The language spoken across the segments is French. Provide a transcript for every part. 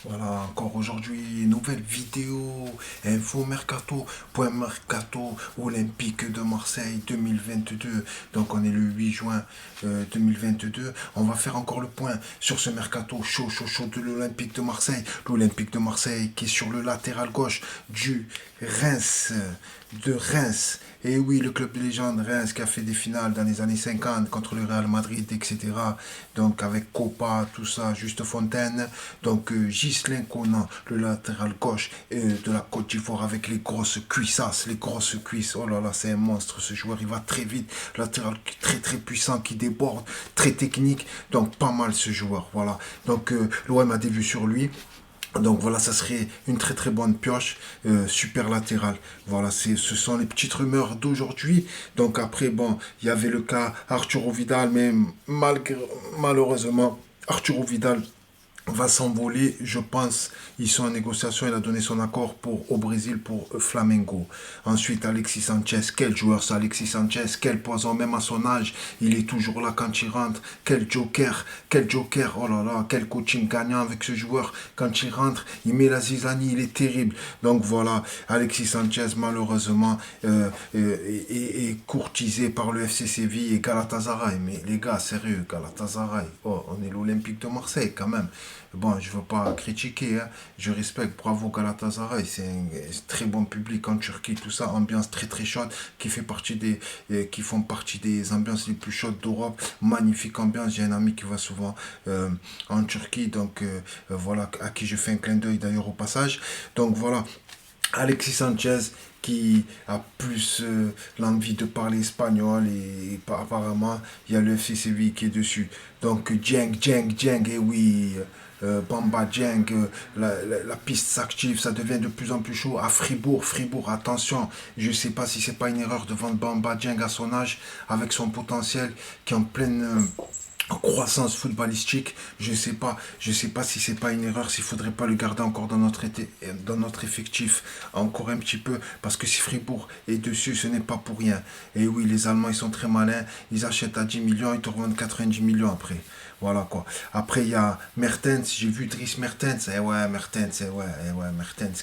Voilà, encore aujourd'hui, nouvelle vidéo, info mercato, point mercato olympique de Marseille 2022. Donc on est le 8 juin 2022. On va faire encore le point sur ce mercato chaud de l'Olympique de Marseille. L'Olympique de Marseille qui est sur le latéral gauche du Reims, de Reims. Et oui, le club de légende Reims qui a fait des finales dans les années 50 contre le Real Madrid, etc. Donc avec Copa, tout ça, Juste Fontaine. Donc Ghislain Conan, le latéral gauche de la Côte d'Ivoire avec les grosses cuissasses, les grosses cuisses. Oh là là, c'est un monstre ce joueur, il va très vite. Latéral très puissant qui déborde, très technique. Donc pas mal ce joueur, voilà. Donc l'OM a des vues sur lui. Donc voilà, ça serait une très bonne pioche, super latérale. Voilà, ce sont les petites rumeurs d'aujourd'hui. Donc après, bon, il y avait le cas Arturo Vidal, mais malheureusement, Arturo Vidal va s'envoler, je pense. Ils sont en négociation, il a donné son accord au Brésil pour Flamengo. Ensuite, Alexis Sanchez, quel joueur ça, Alexis Sanchez, quel poison, même à son âge, il est toujours là quand il rentre. Quel joker, oh là là, quel coaching gagnant avec ce joueur. Quand il rentre, il met la zizanie, il est terrible. Donc voilà, Alexis Sanchez, malheureusement, est courtisé par le FC Séville et Galatasaray. Mais les gars, sérieux, Galatasaray, oh, on est l'Olympique de Marseille quand même. Bon, je ne veux pas critiquer, hein. Je respecte, bravo Galatasaray, c'est un très bon public en Turquie, tout ça, ambiance très chaude, qui font partie des ambiances les plus chaudes d'Europe, magnifique ambiance, j'ai un ami qui va souvent en Turquie, donc voilà, à qui je fais un clin d'œil d'ailleurs au passage, donc voilà, Alexis Sanchez qui a plus l'envie de parler espagnol et apparemment il y a le FC Séville qui est dessus. Donc Dieng, et oui, Bamba Dieng, la piste s'active, ça devient de plus en plus chaud. À Fribourg, attention, je ne sais pas si c'est pas une erreur de vendre Bamba Dieng à son âge, avec son potentiel qui est en pleine croissance footballistique. Je sais pas si c'est pas une erreur, s'il faudrait pas le garder encore dans notre effectif encore un petit peu, parce que si Fribourg est dessus, ce n'est pas pour rien. Et oui, les Allemands ils sont très malins, ils achètent à 10 millions, ils te revendent 90 millions après. Voilà quoi. Après, il y a Mertens, j'ai vu Dries Mertens. Eh ouais, Mertens,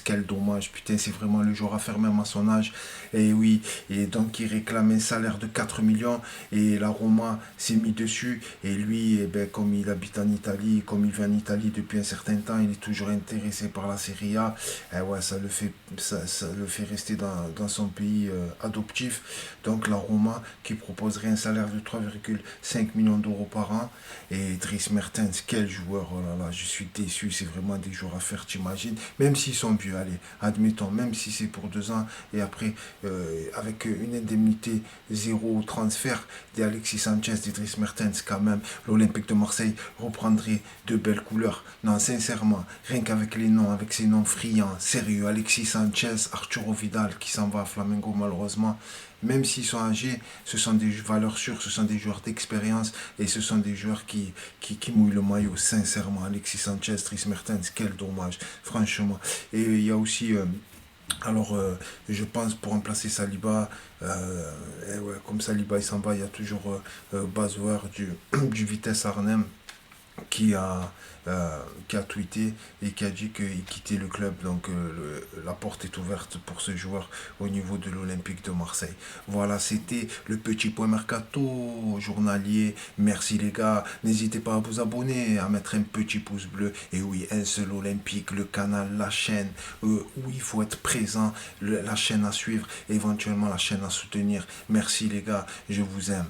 quel dommage. Putain, c'est vraiment le joueur à faire même à son âge. Et oui, et donc il réclamait un salaire de 4 millions et la Roma s'est mis dessus. Et lui, eh ben, comme il habite en Italie, comme il vit en Italie depuis un certain temps, il est toujours intéressé par la Serie A. Eh ouais, ça le fait rester dans son pays adoptif. Donc la Roma qui proposerait un salaire de 3,5 millions d'euros par an. Et Dries Mertens, quel joueur, oh là là, je suis déçu, c'est vraiment des joueurs à faire, t'imagines. Même s'ils sont vieux, allez, admettons, même si c'est pour 2 ans, et après, avec une indemnité zéro transfert d'Alexis Sanchez, d'Idriss Mertens, quand même, l'Olympique de Marseille reprendrait de belles couleurs. Non, sincèrement, rien qu'avec les noms, avec ces noms friands, sérieux, Alexis Sanchez, Arturo Vidal, qui s'en va à Flamengo, malheureusement, même s'ils sont âgés, ce sont des valeurs sûres, ce sont des joueurs d'expérience et ce sont des joueurs qui mouillent le maillot, sincèrement. Alexis Sanchez, Dries Mertens, quel dommage, franchement. Et il y a aussi, alors, je pense pour remplacer Saliba, ouais, comme Saliba il s'en va, il y a toujours Bazouer du Vitesse Arnhem qui a, qui a tweeté et qui a dit qu'il quittait le club. Donc la porte est ouverte pour ce joueur au niveau de l'Olympique de Marseille. Voilà, c'était le petit point mercato journalier. Merci les gars. N'hésitez pas à vous abonner, à mettre un petit pouce bleu. Et oui, un seul Olympique, le canal, la chaîne, où il faut être présent, la chaîne à suivre, éventuellement la chaîne à soutenir. Merci les gars, je vous aime.